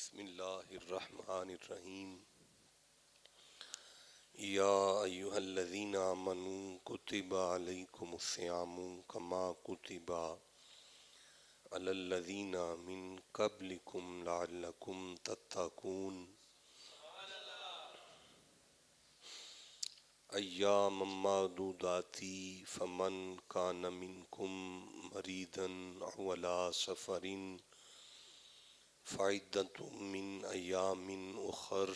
بسم اللہ الرحمن الرحیم یا ایہا الذین آمنوا کتب علیکم الصیام کما کتب علی الذین من قبلکم لعلکم تتقون ایاما معدودات فمن کان منکم مریضا او علی سفر فعدۃ من ایام اخر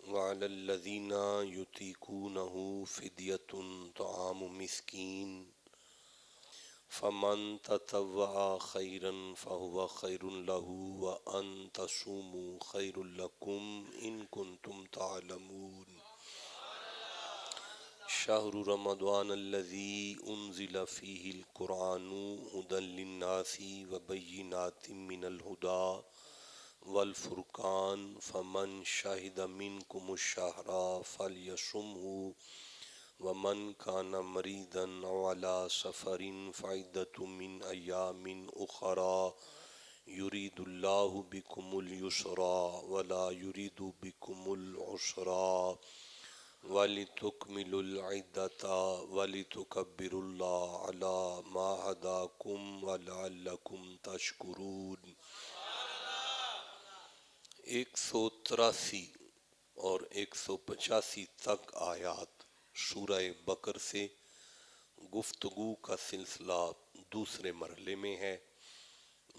وعلی الذین یطیقونہ فدیۃ طعام مسکین فمن تطوع خیرا فہو خیر لہ وان تصوموا خیر لکم ان کنتم تعلمون شہر رمضان الذی انزل فیہ القرآن ھدی للناس وبینات من الہدی والفرقان فمن شہد منکم الشہر فلیصمہ ومن کان مریضا او علی سفر فعدۃ من ایام اخر یرید اللہ بکم الیسر ولا یرید بکم العسر وَلِتُكْمِلُوا الْعِدَّةَ وَلِتُكَبِّرُوا اللَّهَ عَلَى مَا هَدَاكُمْ وَلَعَلَّكُمْ تَشْكُرُونَ 183 اور 185 تک آیات سورہ بقر سے گفتگو کا سلسلہ دوسرے مرحلے میں ہے۔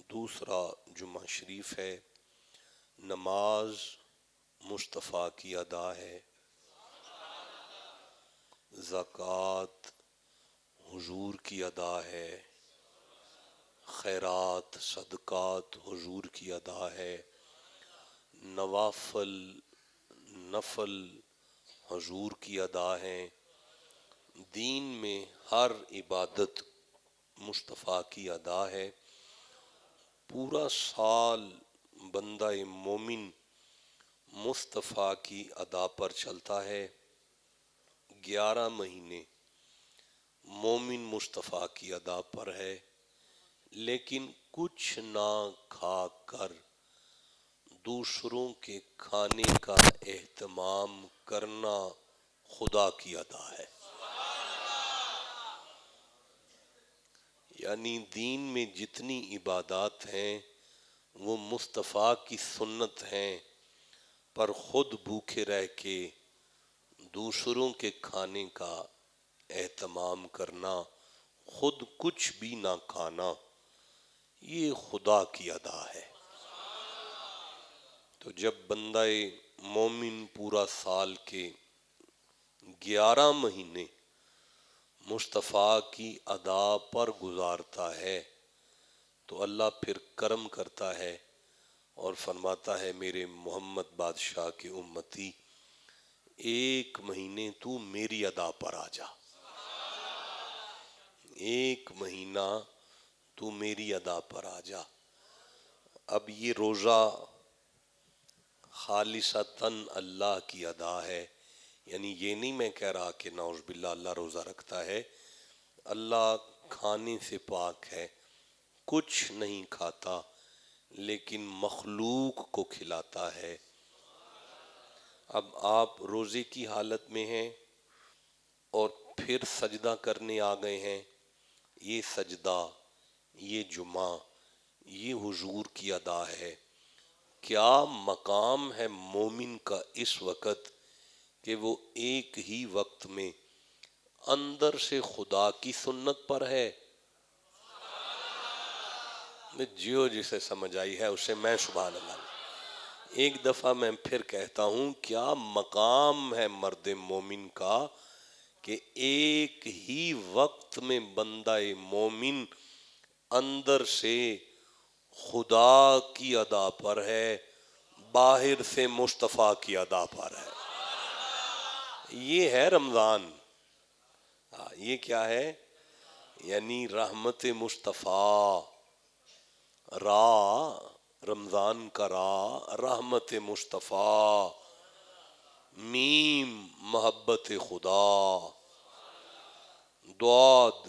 دوسرا جمعہ شریف ہے، نماز مصطفیٰ کی ادا ہے، زکوٰۃ حضور کی ادا ہے، خیرات صدقات حضور کی ادا ہے، نوافل نفل حضور کی ادا ہے۔ دین میں ہر عبادت مصطفیٰ کی ادا ہے۔ پورا سال بندہ مومن مصطفیٰ کی ادا پر چلتا ہے۔ 11 مہینے مومن مصطفیٰ کی ادا پر ہے، لیکن کچھ نہ کھا کر دوسروں کے کھانے کا اہتمام کرنا خدا کی ادا ہے۔ یعنی دین میں جتنی عبادات ہیں وہ مصطفیٰ کی سنت ہیں، پر خود بھوکے رہ کے دوسروں کے کھانے کا اہتمام کرنا، خود کچھ بھی نہ کھانا، یہ خدا کی ادا ہے۔ تو جب بندہ مومن پورا سال کے 11 مہینے مصطفیٰ کی ادا پر گزارتا ہے تو اللہ پھر کرم کرتا ہے اور فرماتا ہے میرے محمد بادشاہ کی امتی، 1 مہینے تو میری ادا پر آ جا، 1 مہینہ تو میری ادا پر آ جا۔ اب یہ روزہ خالصتاً اللہ کی ادا ہے، یعنی یہ نہیں میں کہہ رہا کہ نعوذ باللہ اللہ روزہ رکھتا ہے۔ اللہ کھانے سے پاک ہے، کچھ نہیں کھاتا لیکن مخلوق کو کھلاتا ہے۔ اب آپ روزے کی حالت میں ہیں اور پھر سجدہ کرنے آ گئے ہیں، یہ سجدہ، یہ جمعہ، یہ حضور کی ادا ہے۔ کیا مقام ہے مومن کا اس وقت کہ وہ ایک ہی وقت میں اندر سے خدا کی سنت پر ہے۔ جیو جسے سمجھ آئی ہے اسے میں سبحان اللہ۔ ایک دفعہ میں پھر کہتا ہوں، کیا مقام ہے مرد مومن کا کہ ایک ہی وقت میں بندہ مومن اندر سے خدا کی ادا پر ہے، باہر سے مصطفیٰ کی ادا پر ہے۔ یہ ہے رمضان۔ یہ کیا ہے؟ یعنی رحمت مصطفیٰ، رمضان کا رحمت مصطفیٰ، میم محبت خدا، ضاد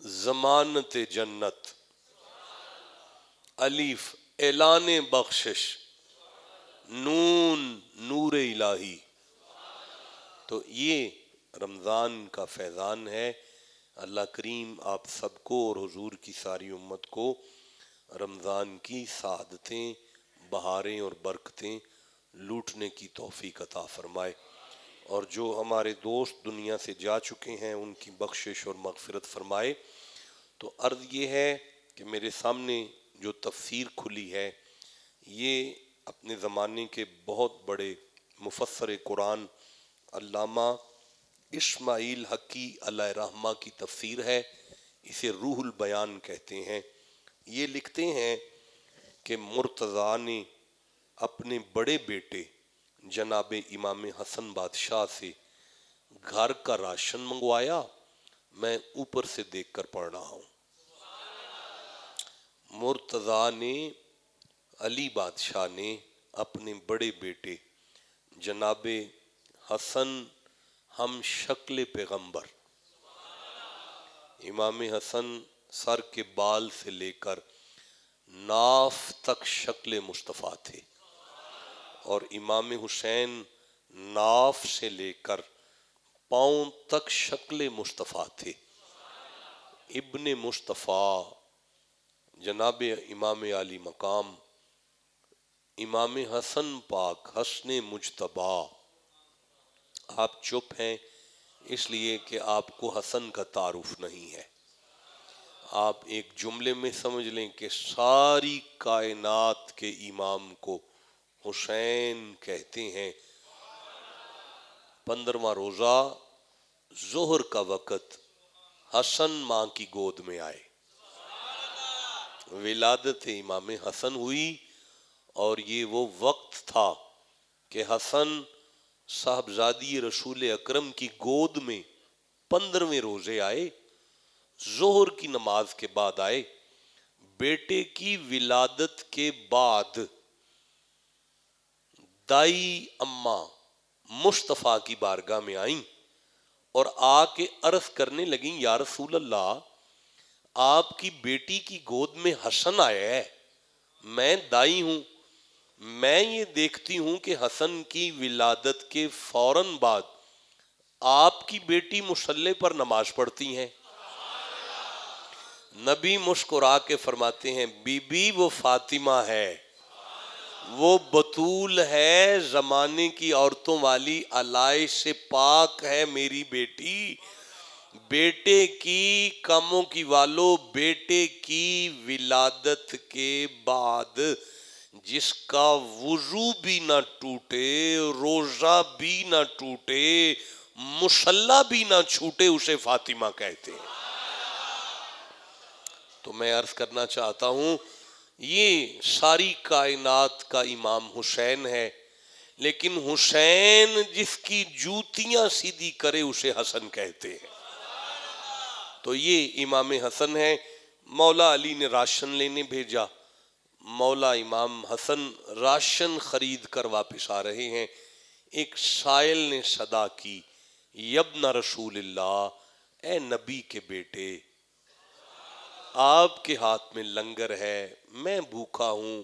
ضمانت جنت، الف اعلان بخشش، نون نور الہی۔ تو یہ رمضان کا فیضان ہے۔ اللہ کریم آپ سب کو اور حضور کی ساری امت کو رمضان کی سعادتیں، بہاریں اور برکتیں لوٹنے کی توفیق عطا فرمائے، اور جو ہمارے دوست دنیا سے جا چکے ہیں ان کی بخشش اور مغفرت فرمائے۔ تو عرض یہ ہے کہ میرے سامنے جو تفسیر کھلی ہے یہ اپنے زمانے کے بہت بڑے مفسر قرآن علامہ اسماعیل حقی علیہ رحمہ کی تفسیر ہے۔ اسے روح البیان کہتے ہیں۔ یہ لکھتے ہیں کہ مرتضیٰ نے اپنے بڑے بیٹے جناب امام حسن بادشاہ سے گھر کا راشن منگوایا، میں اوپر سے دیکھ کر پڑھ رہا ہوں۔ مرتضیٰ نے، علی بادشاہ نے اپنے بڑے بیٹے جناب حسن ہم شکل پیغمبر، امام حسن سر کے بال سے لے کر ناف تک شکل مصطفیٰ تھے، اور امام حسین ناف سے لے کر پاؤں تک شکل مصطفیٰ تھے۔ ابن مصطفیٰ جناب امام علی مقام امام حسن پاک حسن مجتبی، آپ چپ ہیں اس لیے کہ آپ کو حسن کا تعارف نہیں ہے۔ آپ ایک جملے میں سمجھ لیں کہ ساری کائنات کے امام کو حسین کہتے ہیں۔ 15واں روزہ ظہر کا وقت حسن ماں کی گود میں آئے، ولادت امام حسن ہوئی، اور یہ وہ وقت تھا کہ حسن صاحبزادی رسول اکرم کی گود میں 15ویں روزے آئے، ظہر کی نماز کے بعد آئے۔ بیٹے کی ولادت کے بعد دائی اماں مصطفیٰ کی بارگاہ میں آئیں اور آ کے عرض کرنے لگیں، یا رسول اللہ، آپ کی بیٹی کی گود میں حسن آیا ہے، میں دائی ہوں، میں یہ دیکھتی ہوں کہ حسن کی ولادت کے فوراً بعد آپ کی بیٹی مصلی پر نماز پڑھتی ہیں۔ نبی مسکرا کے فرماتے ہیں، بی بی وہ فاطمہ ہے، وہ بطول ہے، زمانے کی عورتوں والی علائش سے پاک ہے میری بیٹی۔ بیٹے کی کاموں کی والو، بیٹے کی ولادت کے بعد جس کا وضو بھی نہ ٹوٹے، روزہ بھی نہ ٹوٹے، مصلی بھی نہ چھوٹے، اسے فاطمہ کہتے ہیں۔ تو میں عرض کرنا چاہتا ہوں، یہ ساری کائنات کا امام حسین ہے، لیکن حسین جس کی جوتیاں سیدھی کرے اسے حسن کہتے ہیں۔ تو یہ امام حسن ہے۔ مولا علی نے راشن لینے بھیجا، مولا امام حسن راشن خرید کر واپس آ رہے ہیں، ایک سائل نے صدا کی، یبن رسول اللہ، اے نبی کے بیٹے، آپ کے ہاتھ میں لنگر ہے، میں بھوکا ہوں،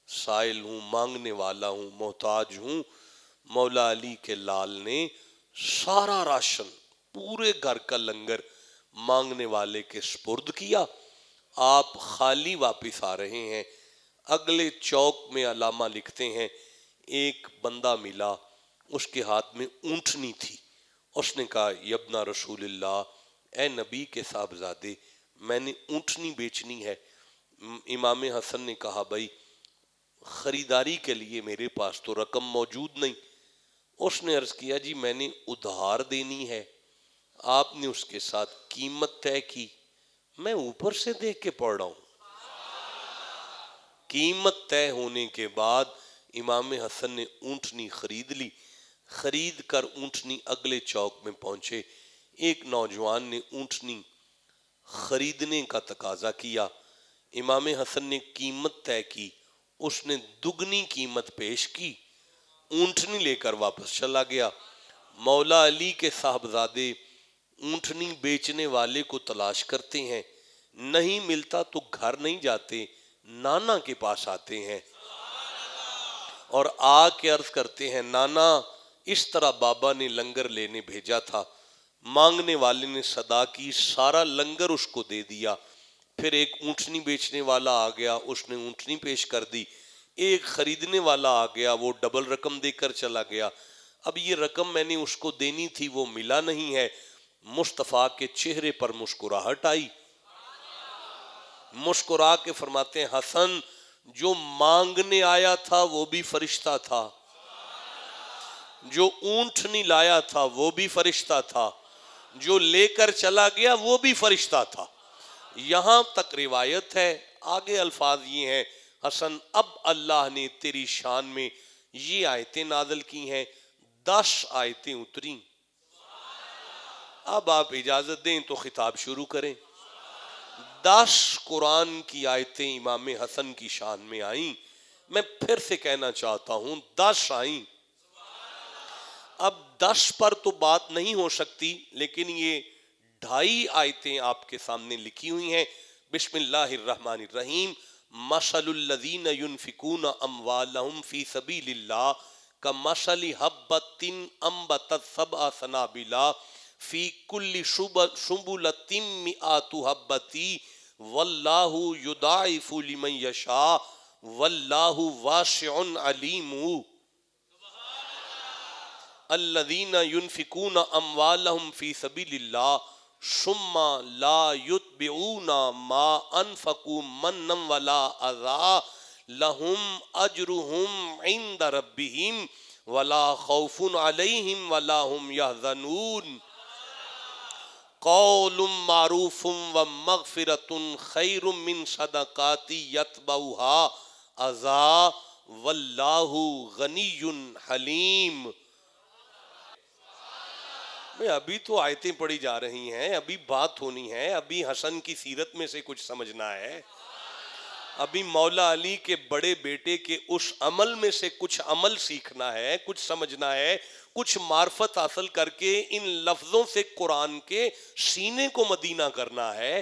سائل ہوں، مانگنے والا ہوں، محتاج ہوں۔ مولا علی کے لال نے سارا راشن، پورے گھر کا لنگر مانگنے والے کے سپرد کیا۔ آپ خالی واپس آ رہے ہیں۔ اگلے چوک میں علامہ لکھتے ہیں، ایک بندہ ملا، اس کے ہاتھ میں اونٹنی تھی، اس نے کہا، یبنا رسول اللہ، اے نبی کے صاحبزادے، میں نے اونٹنی بیچنی ہے۔ امام حسن نے کہا، بھائی خریداری کے لیے میرے پاس تو رقم موجود نہیں۔ اس نے عرض کیا، جی میں نے ادھار دینی ہے۔ آپ نے اس کے ساتھ قیمت طے کی، میں اوپر سے دیکھ کے پڑھ رہا ہوں۔ قیمت طے ہونے کے بعد امام حسن نے اونٹنی خرید لی۔ خرید کر اونٹنی اگلے چوک میں پہنچے، ایک نوجوان نے اونٹنی خریدنے کا تقاضا کیا، امام حسن نے قیمت طے کی، اس نے دگنی قیمت پیش کی، اونٹنی لے کر واپس چلا گیا۔ مولا علی کے صاحبزادے اونٹنی بیچنے والے کو تلاش کرتے ہیں، نہیں ملتا تو گھر نہیں جاتے، نانا کے پاس آتے ہیں اور آ کے عرض کرتے ہیں نانا اس طرح بابا نے لنگر لینے بھیجا تھا، مانگنے والے نے صدا کی، سارا لنگر اس کو دے دیا، پھر ایک اونٹنی بیچنے والا آ گیا، اس نے اونٹنی پیش کر دی، ایک خریدنے والا آ گیا، وہ ڈبل رقم دے کر چلا گیا، اب یہ رقم میں نے اس کو دینی تھی وہ ملا نہیں ہے۔ مصطفیٰ کے چہرے پر مسکراہٹ آئی، مسکرا کے فرماتے ہیں حسن جو مانگنے آیا تھا وہ بھی فرشتہ تھا، جو اونٹنی لایا تھا وہ بھی فرشتہ تھا، جو لے کر چلا گیا وہ بھی فرشتہ تھا۔ یہاں تک روایت ہے، آگے الفاظ یہ ہیں حسن اب اللہ نے تیری شان میں یہ آیتیں نازل کی ہیں، 10 آیتیں اتریں، اب آپ اجازت دیں تو خطاب شروع کریں۔ 10 قرآن کی آیتیں امام حسن کی شان میں آئیں، میں پھر سے کہنا چاہتا ہوں 10 آئیں۔ اب 10 پر تو بات نہیں ہو سکتی، لیکن یہ 2.5 آیتیں آپ کے سامنے لکھی ہوئی ہیں۔ بسم اللہ الرحمن الرحیم، مثل الذین ينفقون اموالهم فی سبیل اللہ کمثل حبۃ انبتت 7 سنابل فی کل سنبلۃ 100 حبۃ واللہ یضاعف لمن یشاء واللہ واسع علیم۔ الذین ينفقون اموالهم فی سبیل اللہ ثم لا یتبعون ما انفقوا منا ولا اذى لهم اجرهم عند ربهم ولا خوف علیہم ولا هم يحزنون۔ قول معروف ومغفرۃ خیر من صدقات یتبعها اذى واللہ غنی حلیم۔ ابھی تو آیتیں پڑھی جا رہی ہیں، ابھی بات ہونی ہے، ابھی حسن کی سیرت میں سے کچھ سمجھنا ہے، ابھی مولا علی کے بڑے بیٹے کے اس عمل میں سے کچھ عمل سیکھنا ہے، کچھ سمجھنا ہے، کچھ معرفت حاصل کر کے ان لفظوں سے قرآن کے سینے کو مدینہ کرنا ہے۔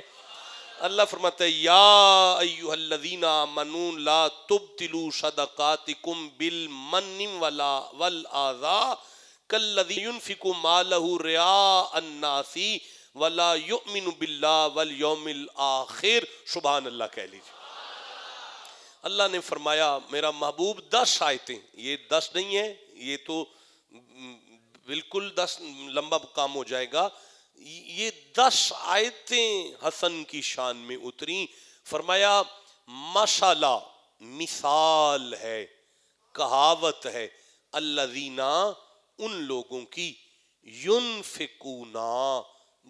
اللہ فرماتا ہے یا ایھا الذین آمنوا لا تبطلوا صدقاتکم بالمن والآذى کالذی ينفق مالہ رئاء الناس ولا یؤمن باللہ والیوم الآخر۔ سبحان اللہ کہہ لیجیے۔ اللہ نے فرمایا میرا محبوب 10 آیتیں، یہ 10 نہیں ہے، یہ تو بالکل 10 لمبا کام ہو جائے گا، یہ 10 آیتیں حسن کی شان میں اتری۔ فرمایا ماشاءاللہ مثال ہے، کہاوت ہے، الذین ان لوگوں کی ينفقون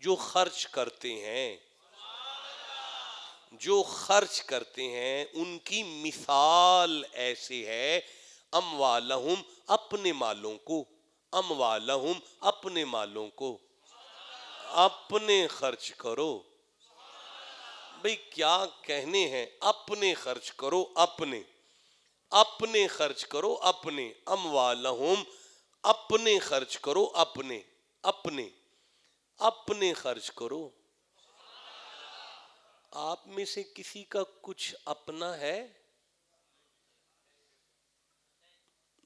جو خرچ کرتے ہیں، جو خرچ کرتے ہیں ان کی مثال ایسے ہے، اموالہم اپنے مالوں کو، اموالہم اپنے مالوں کو، اپنے خرچ کرو۔ بھئی کیا کہنے ہیں، اپنے خرچ کرو، اپنے اپنے خرچ کرو، اپنے اموالہم اپنے خرچ کرو، اپنے اپنے اپنے خرچ کرو۔ آپ میں سے کسی کا کچھ اپنا ہے؟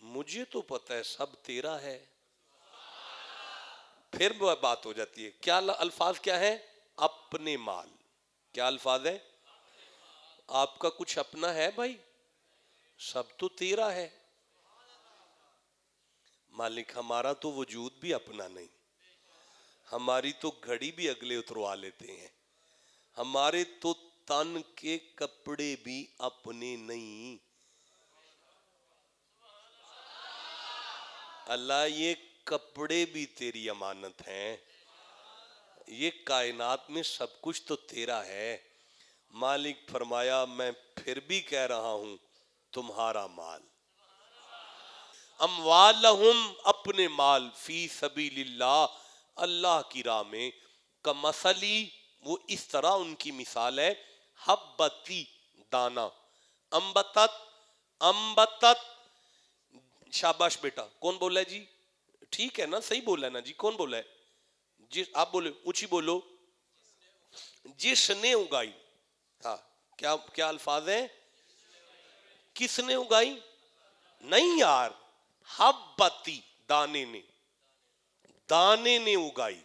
مجھے تو پتہ ہے سب تیرا ہے۔ پھر وہ بات ہو جاتی ہے، کیا الفاظ کیا ہے؟ اپنے مال۔ کیا الفاظ ہے؟ آپ کا کچھ اپنا ہے بھائی؟ سب تو تیرا ہے۔ مالک ہمارا تو وجود بھی اپنا نہیں، ہماری تو گھڑی بھی اگلے اتروا لیتے ہیں، ہمارے تو تن کے کپڑے بھی اپنے نہیں۔ اللہ یہ کپڑے بھی تیری امانت ہیں، یہ کائنات میں سب کچھ تو تیرا ہے۔ مالک فرمایا میں پھر بھی کہہ رہا ہوں تمہارا مال، اموالہم اپنے مال، فی سبیل اللہ اللہ کی راہ میں، کمثلی وہ اس طرح ان کی مثال ہے، حبتی دانا، انبتت انبتت، شاباش بیٹا، کون بولا ہے جی؟ ٹھیک ہے نا، صحیح بولا ہے نا جی، کون بولا ہے جی؟ آپ بولے، اونچی بولو، جس نے اگائی۔ ہاں کیا الفاظ ہیں؟ کس نے اگائی؟ نہیں یار، حبتی، دانے نے، دانے نے اگائی.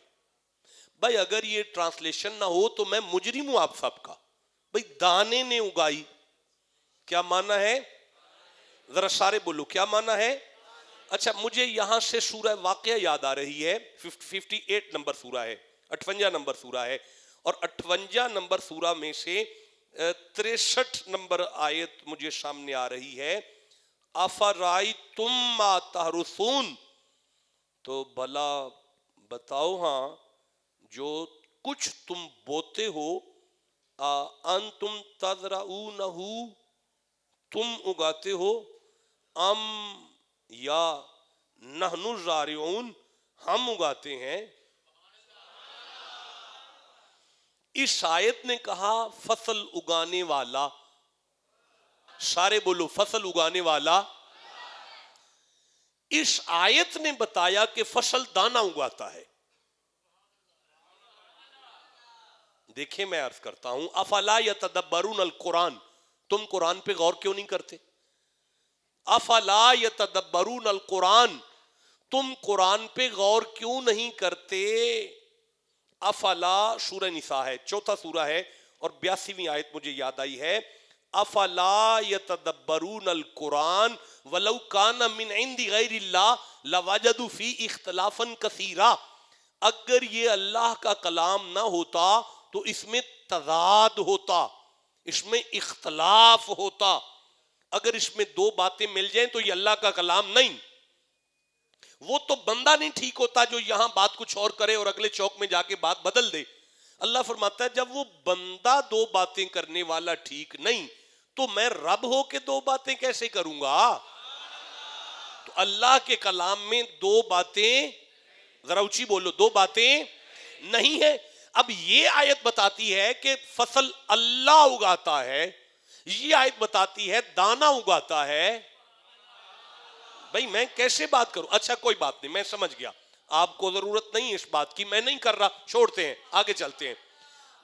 بھائی اگر یہ ٹرانسلیشن نہ ہو تو میں مجرم ہوں آپ سب کا. بھائی دانے نے اگائی کیا معنی ہے؟ ذرا سارے بولو کیا معنی ہے؟ اچھا مجھے یہاں سے سورہ واقعہ یاد آ رہی ہے. 58 نمبر سورہ ہے، 58 نمبر سورہ ہے، اور 58 نمبر سورہ میں سے 63 نمبر آیت مجھے سامنے آ رہی ہے. افرائیتم ما تحرثون، تو بھلا بتاؤ ہاں جو کچھ تم بوتے ہو، انتم تزرعونہ، تم اگاتے ہو، ام یا نحن الزارعون، ہم اگاتے ہیں. اس آیت نے کہا فصل اگانے والا، سارے بولو فصل اگانے والا. اس آیت نے بتایا کہ فصل دانہ اگاتا ہے. دیکھیں میں عرض کرتا ہوں، افلا یتدبرون القرآن، تم قرآن پہ غور کیوں نہیں کرتے؟ افلا یتدبرون القرآن، تم قرآن پہ غور کیوں نہیں کرتے؟ افلا سورہ نساء ہے، 4 سورہ ہے، اور 82ویں آیت مجھے یاد آئی ہے. افلا یتدبرون القرآن ولو کان من عند غیر اللہ لوجدوا فی اختلافا کثیرا. اگر یہ اللہ کا کلام نہ ہوتا تو اس میں تضاد ہوتا، اس میں اختلاف ہوتا. اگر اس میں دو باتیں مل جائیں تو یہ اللہ کا کلام نہیں. وہ تو بندہ نہیں ٹھیک ہوتا جو یہاں بات کچھ اور کرے اور اگلے چوک میں جا کے بات بدل دے. اللہ فرماتا ہے جب وہ بندہ دو باتیں کرنے والا ٹھیک نہیں تو میں رب ہو کے دو باتیں کیسے کروں گا؟ تو اللہ کے کلام میں دو باتیں، ذرا اونچی بولو، دو باتیں نہیں ہے. اب یہ آیت بتاتی ہے کہ فصل اللہ اگاتا ہے، یہ آیت بتاتی ہے دانہ اگاتا ہے. بھائی میں کیسے بات کروں؟ اچھا کوئی بات نہیں، میں سمجھ گیا، آپ کو ضرورت نہیں اس بات کی، میں نہیں کر رہا، چھوڑتے ہیں آگے چلتے ہیں.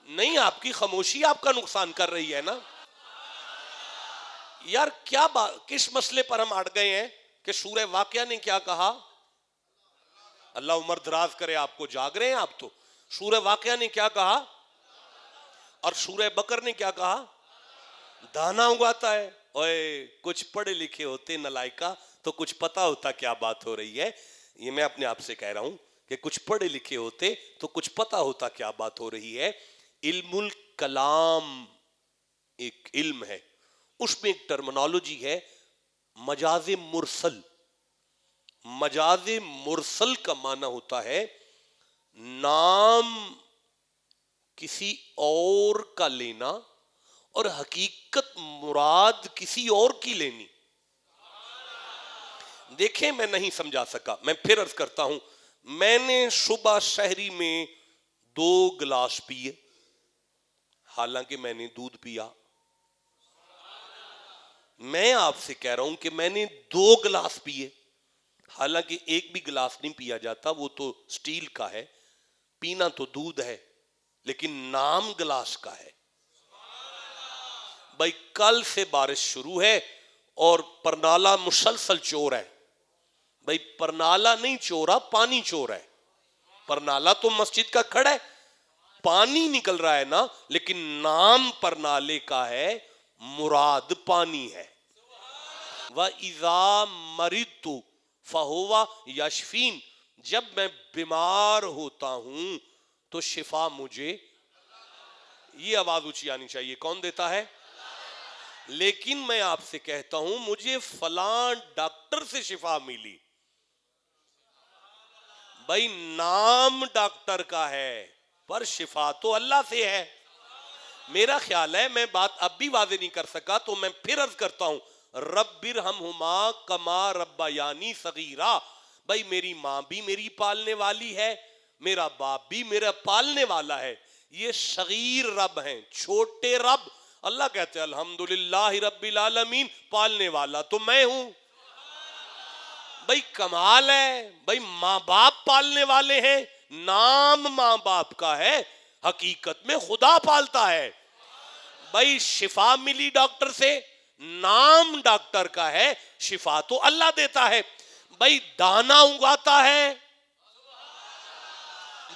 نہیں، آپ کی خاموشی آپ کا نقصان کر رہی ہے نا یار. کیا بات، کس مسئلے پر ہم اڑ گئے ہیں کہ سورہ واقعہ نے کیا کہا؟ اللہ عمر دراز کرے، آپ کو جاگ رہے ہیں آپ تو. سورہ واقعہ نے کیا کہا اور سورہ بقر نے کیا کہا؟ دانہ اگاتا ہے. اوئے کچھ پڑھے لکھے ہوتے نلائکا تو کچھ پتا ہوتا کیا بات ہو رہی ہے. یہ میں اپنے آپ سے کہہ رہا ہوں کہ کچھ پڑھے لکھے ہوتے تو کچھ پتا ہوتا کیا بات ہو رہی ہے. علم الکلام ایک علم ہے، اس میں ایک ٹرمنالوجی ہے مجاز مرسل. مجاز مرسل کا معنی ہوتا ہے نام کسی اور کا لینا اور حقیقت مراد کسی اور کی لینی. دیکھیں میں نہیں سمجھا سکا، میں پھر عرض کرتا ہوں. میں نے صبح شہری میں 2 گلاس پیے، حالانکہ میں نے دودھ پیا. میں آپ سے کہہ رہا ہوں کہ میں نے 2 گلاس پیے، حالانکہ ایک بھی گلاس نہیں پیا جاتا، وہ تو سٹیل کا ہے، پینا تو دودھ ہے، لیکن نام گلاس کا ہے. بھائی کل سے بارش شروع ہے اور پرنالہ مسلسل چور ہے. بھائی پرنالہ نہیں چورا، پانی چور ہے. پرنالہ تو مسجد کا کھڑا ہے، پانی نکل رہا ہے نا، لیکن نام پرنالے کا ہے، مراد پانی ہے. وَإِذَا مَرِضْتُ فَهُوَ يَشْفِينِ، جب میں بیمار ہوتا ہوں تو شفا مجھے، یہ آواز اونچی آنی چاہیے، کون دیتا ہے؟ لیکن میں آپ سے کہتا ہوں مجھے فلاں ڈاکٹر سے شفا ملی. بھائی نام ڈاکٹر کا ہے پر شفا تو اللہ سے ہے. میرا خیال ہے میں بات اب بھی واضح نہیں کر سکا تو میں پھر عرض کرتا ہوں، رب ارحمہما کما ربیانی صغیرا. بھائی میری ماں بھی میری پالنے والی ہے، میرا باپ بھی میرا پالنے والا ہے. یہ صغیر رب ہیں، چھوٹے رب. اللہ کہتے ہیں الحمدللہ رب العالمین، پالنے والا تو میں ہوں. بھائی کمال ہے. بھائی ماں باپ پالنے والے ہیں، نام ماں باپ کا ہے، حقیقت میں خدا پالتا ہے. بھائی شفا ملی ڈاکٹر سے، نام ڈاکٹر کا ہے، شفا تو اللہ دیتا ہے. بھائی دانا اگاتا ہے،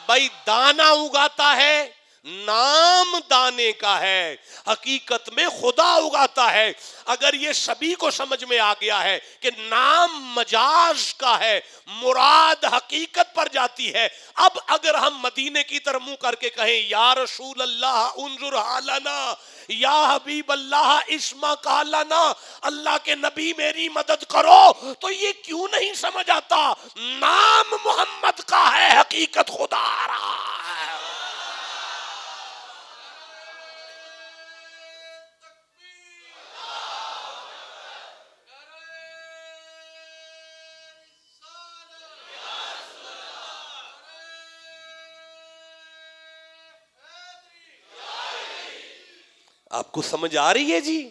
بھائی دانا اگاتا ہے، نام دانے کا ہے، حقیقت میں خدا اگاتا ہے. اگر یہ سبھی کو سمجھ میں آ گیا ہے کہ نام مجاز کا ہے، مراد حقیقت پر جاتی ہے، اب اگر ہم مدینے کی طرف منہ کر کے کہیں یا رسول اللہ انظر حالنا، یا حبیب اللہ اسما کالنا، اللہ کے نبی میری مدد کرو، تو یہ کیوں نہیں سمجھ آتا نام محمد کا ہے، حقیقت خدا آ رہا ہے. آپ کو سمجھ آ رہی ہے جی؟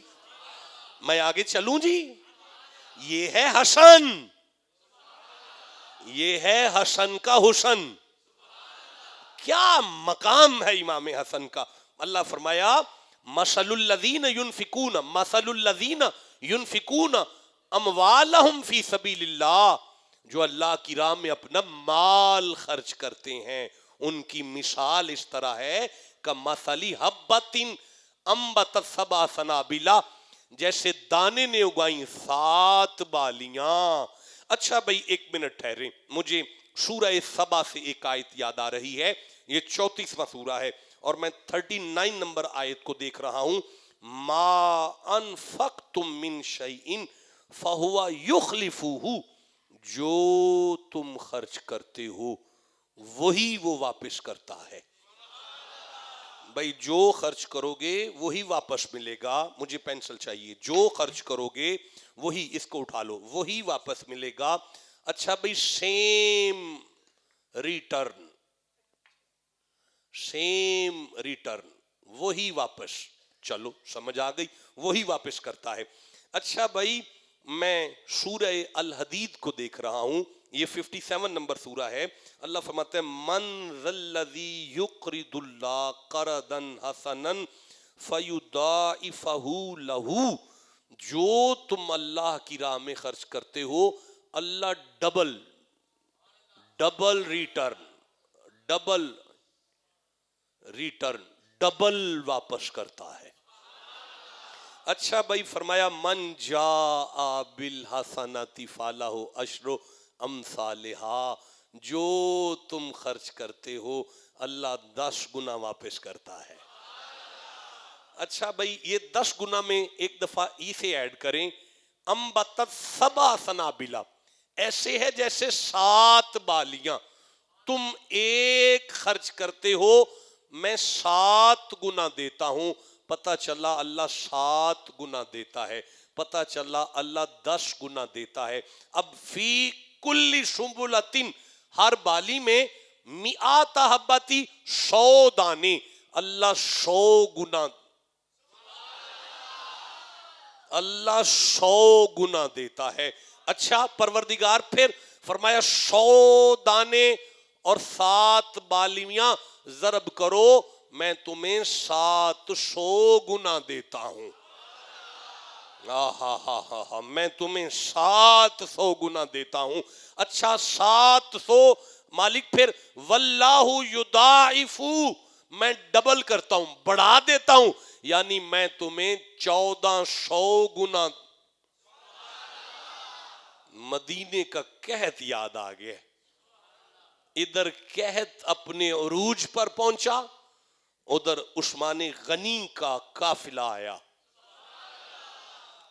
میں آگے چلوں جی؟ یہ ہے حسن، یہ ہے حسن کا حسن. کیا مقام ہے امام حسن کا. اللہ فرمایا مثل الذین ینفقون، مثل الذین ینفقون اموالہم فی سبیل اللہ، جو اللہ کی راہ میں اپنا مال خرچ کرتے ہیں، ان کی مثال اس طرح ہے کمثل حبۃ انبتت سبع سنابل، جیسے دانے نے اگائیں 7 بالیاں. اچھا بھائی ایک منٹ ٹھہریں، مجھے سورہ سبا سے ایک آیت یاد آ رہی ہے. یہ 34واں سورہ ہے اور میں 39 نمبر آیت کو دیکھ رہا ہوں. ما انفقتم من شیء فہو یخلفہ، جو تم خرچ کرتے ہو وہی وہ واپس کرتا ہے. بھائی جو خرچ کرو گے وہی واپس ملے گا. مجھے پینسل چاہیے. جو خرچ کرو گے وہی، اس کو اٹھا لو، وہی واپس ملے گا. اچھا بھائی سیم ریٹرن، سیم ریٹرن، وہی واپس. چلو سمجھ آ گئی، وہی واپس کرتا ہے. اچھا بھائی میں سورہ الحدید کو دیکھ رہا ہوں، یہ 57 نمبر سورہ ہے. اللہ فرماتے ہیں من ذا الذی یقرض اللہ قرضا حسنا فیضاعفہ لہ، جو تم اللہ کی راہ میں خرچ کرتے ہو اللہ double return, double return, double واپس کرتا ہے. اچھا بھائی فرمایا من جاء بالحسنۃ فلہ عشر امثالہا، جو تم خرچ کرتے ہو اللہ 10 گنا واپس کرتا ہے. اچھا بھائی یہ 10 گنا میں ایک دفعہ اسے ایڈ کریں، انبتت سبع سنابل، ایسے ہے جیسے 7 بالیاں. تم ایک خرچ کرتے ہو، میں 7 گنا دیتا ہوں. پتہ چلا اللہ 7 گنا دیتا ہے، پتہ چلا اللہ 10 گنا دیتا ہے. اب فی کل سنبلۃ، ہر بالی میں مئات حبۃ، 100 دانے، اللہ 100 گنا، اللہ 100 گنا دیتا ہے. اچھا پروردگار پھر فرمایا 100 دانے اور 7 بالیاں ضرب کرو، میں تمہیں 700 گنا دیتا ہوں. میں تمہیں 700 گنا دیتا ہوں. اچھا 700 مالک پھر واللہ یضاعف، میں ڈبل کرتا ہوں، بڑھا دیتا ہوں، یعنی میں تمہیں 1400 گنا. مدینے کا قحط یاد آ گیا. ادھر قحط اپنے عروج پر پہنچا، ادھر عثمان غنی کا قافلہ آیا،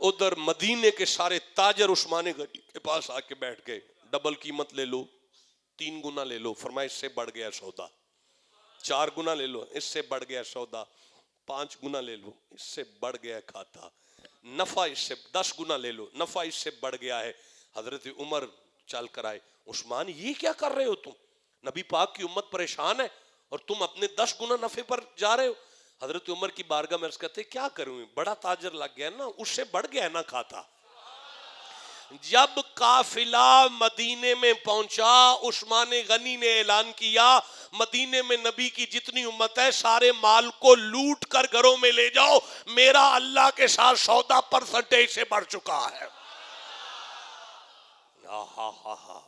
ادھر مدینے کے سارے تاجر عثمان غنی کے پاس آ کے بیٹھ گئے. ڈبل قیمت لے لو، 3 گنا لے لو. فرمایا اس سے بڑھ گیا سودا. 4 گنا لے لو، اس سے بڑھ گیا سودا. 5 گنا لے لو، اس سے بڑھ گیا کھاتا. نفع اس سے 10 گنا لے لو، نفع اس سے بڑھ گیا ہے. حضرت عمر چل کر آئے. عثمان یہ کیا کر رہے ہو تم؟ نبی پاک کی امت پریشان ہے اور تم اپنے 10 گنا نفع پر جا رہے ہو. حضرت عمر کی بارگاہ میں عرض کرتے کیا کروں، بڑا تاجر لگ گیا نا، اس سے بڑھ گیا نا کھاتا. جب قافلہ مدینے میں پہنچا، عثمان غنی نے اعلان کیا مدینے میں نبی کی جتنی امت ہے سارے مال کو لوٹ کر گھروں میں لے جاؤ، میرا اللہ کے ساتھ سودا پرسنٹیج سے بڑھ چکا ہے۔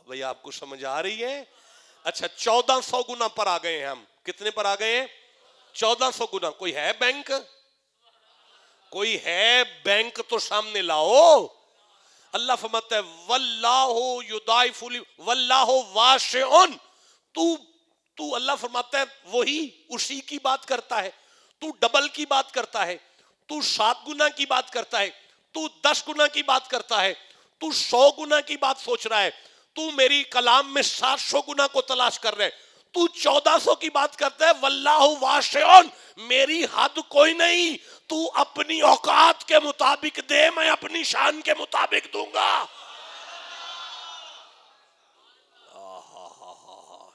بھئی آپ کو سمجھ آ رہی ہے؟ اچھا 1400 گنا پر آ گئے ہیں ہم، کتنے پر آ گئے ہیں؟ 1400 گنا۔ کوئی ہے بینک؟ کوئی ہے بینک تو سامنے لاؤ۔ اللہ فرماتا ہے واللہ یضاعف واللہ واسع، تو اللہ فرماتا ہے وہی اسی کی بات کرتا ہے، تو ڈبل کی بات کرتا ہے، تو 7 گنا کی بات کرتا ہے، تو 10 گنا کی بات کرتا ہے، تو 100 گنا کی بات سوچ رہا ہے، تو میری کلام میں 700 گنا کو تلاش کر رہے، تو 1400 کی بات کرتا ہے واللہ واسع، میری حد کوئی نہیں، تو اپنی اوقات کے مطابق دے، میں اپنی شان کے مطابق دوں گا۔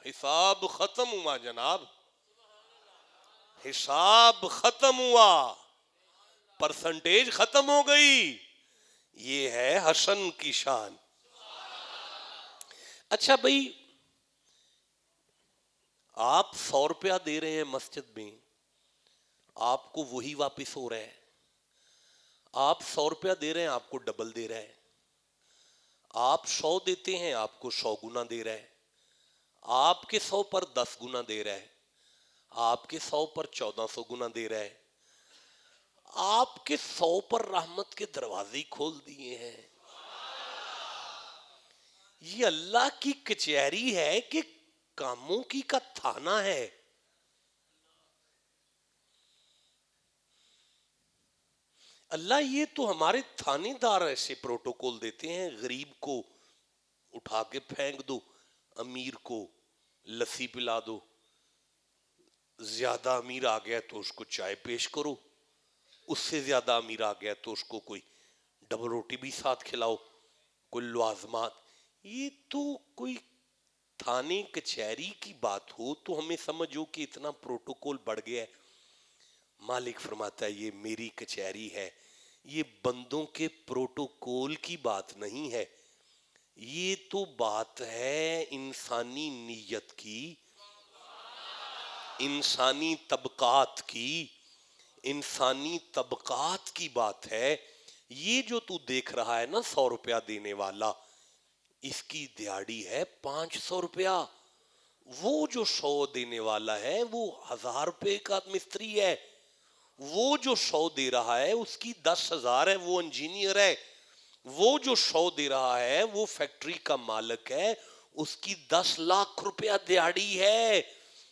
حساب ختم ہوا جناب، حساب ختم ہوا، پرسنٹیج ختم ہو گئی، یہ ہے حسن کی شان۔ اچھا بھئی آپ 100 روپیہ دے رہے ہیں مسجد میں، آپ کو وہی واپس ہو رہا ہے، آپ 100 روپیہ دے رہے ہیں آپ کو ڈبل دے رہا ہے، آپ 100 دیتے ہیں آپ کو 100 گنا دے رہا ہے، آپ کے 100 پر 10 گنا دے رہا ہے، آپ کے 100 پر 1400 گنا دے رہا ہے، آپ کے 100 پر رحمت کے دروازے کھول دیے ہیں۔ یہ اللہ کی کچہری ہے کہ کاموں کی کا تھانہ ہے؟ اللہ یہ تو ہمارے تھانے دار ایسے پروٹوکول دیتے ہیں، غریب کو اٹھا کے پھینک دو، امیر کو لسی پلا دو، زیادہ امیر آ گیا تو اس کو چائے پیش کرو، اس سے زیادہ امیر آ گیا تو اس کو کوئی ڈبل روٹی بھی ساتھ کھلاؤ، کوئی لوازمات۔ یہ تو کوئی تھانے کچہری کی بات ہو تو ہمیں سمجھو کہ اتنا پروٹوکول بڑھ گیا ہے۔ مالک فرماتا ہے یہ میری کچہری ہے، یہ بندوں کے پروٹوکول کی بات نہیں ہے، یہ تو بات ہے انسانی نیت کی، انسانی طبقات کی، انسانی طبقات کی بات ہے۔ یہ جو تو دیکھ رہا ہے نا 100 روپیہ دینے والا، اس کی دیہڑی ہے 500 روپیہ، وہ جو 100 دینے والا ہے وہ 1000 روپے کا مستری ہے، وہ جو 100 دے رہا ہے اس کی 10,000 ہے، وہ انجینئر ہے، وہ جو 100 دے رہا ہے وہ فیکٹری کا مالک ہے، اس کی 10 لاکھ روپیہ دیہڑی ہے،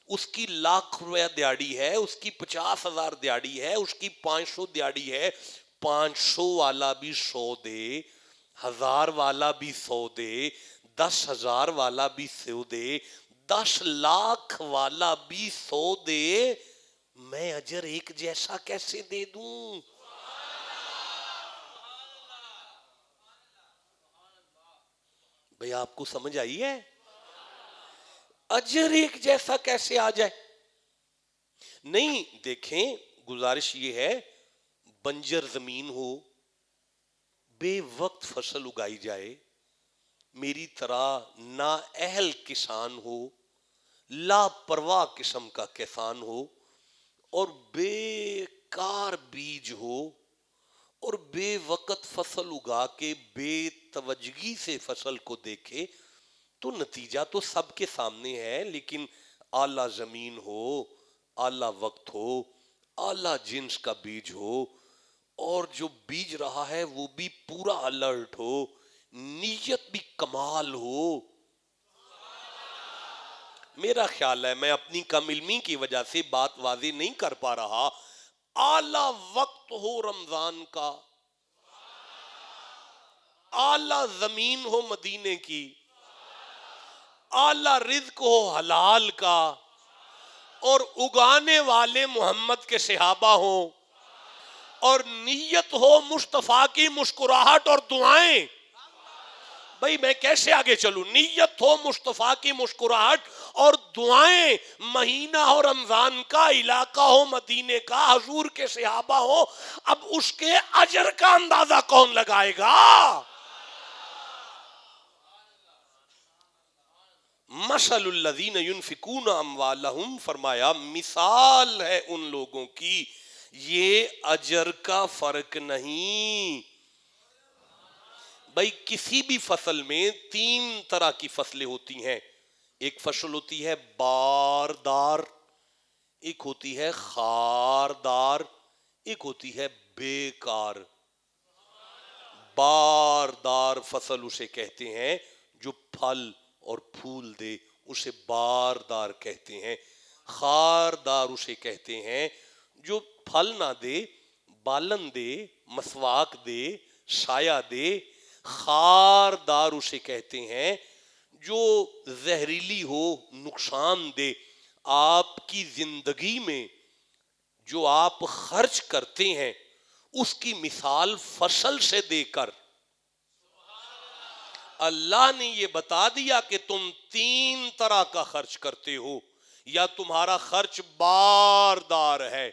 اس کی لاکھ روپیہ دیہڑی ہے، اس کی 50,000 دیہڑی ہے، اس کی 500 دیہڑی ہے۔ 500 والا بھی 100 دے، 1000 والا بھی 100 دے، 10,000 والا بھی 100 دے، 10 لاکھ والا بھی 100 دے، میں اجر ایک جیسا کیسے دے دوں؟ بھئی آپ کو سمجھ آئی ہے؟ اجر ایک جیسا کیسے آ جائے؟ نہیں، دیکھیں گزارش یہ ہے بنجر زمین ہو، بے وقت فصل اگائی جائے، میری طرح نااہل کسان ہو، لاپرواہ قسم کا کسان ہو، اور بے کار بیج ہو، اور بے وقت فصل اگا کے بے توجہی سے فصل کو دیکھے، تو نتیجہ تو سب کے سامنے ہے، لیکن اعلیٰ زمین ہو، اعلیٰ وقت ہو، اعلیٰ جنس کا بیج ہو، اور جو بیج رہا ہے وہ بھی پورا الرٹ ہو، نیت بھی کمال ہو۔ میرا خیال ہے میں اپنی کم علمی کی وجہ سے بات واضح نہیں کر پا رہا، اعلیٰ وقت ہو رمضان کا، اعلیٰ زمین ہو مدینے کی، اعلیٰ رزق ہو حلال کا، اور اگانے والے محمد کے صحابہ ہوں، اور نیت ہو مصطفیٰ کی مسکراہٹ اور دعائیں۔ بھئی میں کیسے آگے چلوں؟ نیت ہو مصطفیٰ کی مسکراہٹ اور دعائیں، مہینہ ہو رمضان کا، علاقہ ہو مدینے کا، حضور کے صحابہ ہو، اب اس کے اجر کا اندازہ کون لگائے گا؟ مثل الذین ینفقون اموالہم، فرمایا مثال ہے ان لوگوں کی، یہ اجر کا فرق نہیں۔ بھائی کسی بھی فصل میں تین طرح کی فصلیں ہوتی ہیں، ایک فصل ہوتی ہے باردار، ایک ہوتی ہے خاردار، ایک ہوتی ہے بیکار۔ باردار فصل اسے کہتے ہیں جو پھل اور پھول دے، اسے باردار کہتے ہیں۔ خاردار اسے کہتے ہیں جو پھل نہ دے، بالن دے، مسواک دے، سایہ دے۔ خاردار اسے کہتے ہیں جو زہریلی ہو، نقصان دے۔ آپ کی زندگی میں جو آپ خرچ کرتے ہیں اس کی مثال فصل سے دے کر اللہ نے یہ بتا دیا کہ تم تین طرح کا خرچ کرتے ہو، یا تمہارا خرچ باردار ہے،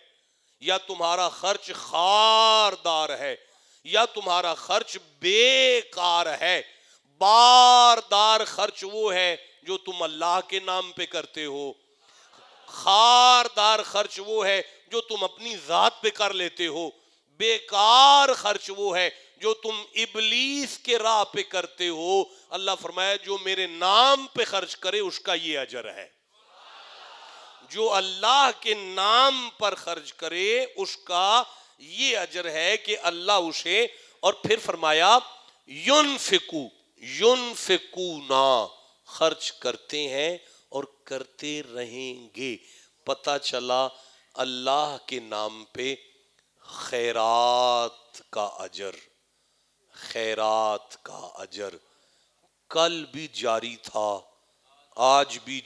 یا تمہارا خرچ خاردار ہے، یا تمہارا خرچ بیکار ہے۔ باردار خرچ وہ ہے جو تم اللہ کے نام پہ کرتے ہو، خاردار خرچ وہ ہے جو تم اپنی ذات پہ کر لیتے ہو، بیکار خرچ وہ ہے جو تم ابلیس کے راہ پہ کرتے ہو۔ اللہ فرمایا جو میرے نام پہ خرچ کرے اس کا یہ اجر ہے، جو اللہ کے نام پر خرچ کرے اس کا یہ اجر ہے کہ اللہ اسے، اور پھر فرمایا ینفقونا، خرچ کرتے ہیں اور کرتے رہیں گے۔ پتہ چلا اللہ کے نام پہ خیرات کا اجر، خیرات کا اجر کل بھی جاری تھا، آج بھی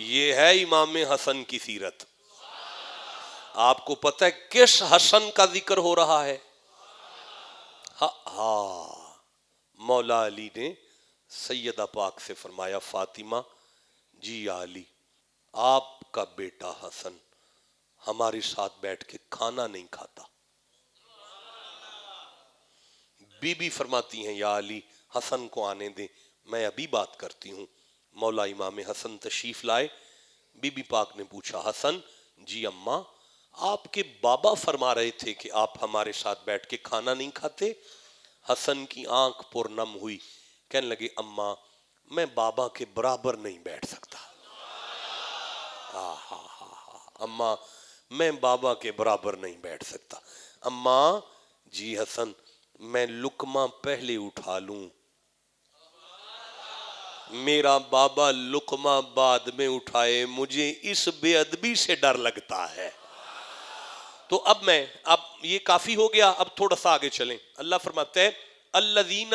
یہ ہے امام حسن کی سیرت۔ آپ کو پتہ ہے کس حسن کا ذکر ہو رہا ہے؟ مولا علی نے سیدہ پاک سے فرمایا فاطمہ جی علی، آپ کا بیٹا حسن ہمارے ساتھ بیٹھ کے کھانا نہیں کھاتا۔ بی بی فرماتی ہیں یا علی حسن کو آنے دیں، میں ابھی بات کرتی ہوں۔ مولا امام حسن تشریف لائے، بی بی پاک نے پوچھا حسن جی اماں، آپ کے بابا فرما رہے تھے کہ آپ ہمارے ساتھ بیٹھ کے کھانا نہیں کھاتے۔ حسن کی آنکھ پرنم ہوئی، کہنے لگے اماں میں بابا کے برابر نہیں بیٹھ سکتا۔ اماں میں بابا کے برابر نہیں بیٹھ سکتا۔ اماں جی حسن میں لقمہ پہلے اٹھا لوں، میرا بابا لقمہ بعد میں اٹھائے، مجھے اس بے ادبی سے ڈر لگتا ہے۔ تو اب یہ کافی ہو گیا، اب تھوڑا سا آگے چلیں۔ اللہ فرماتے ہیں الذین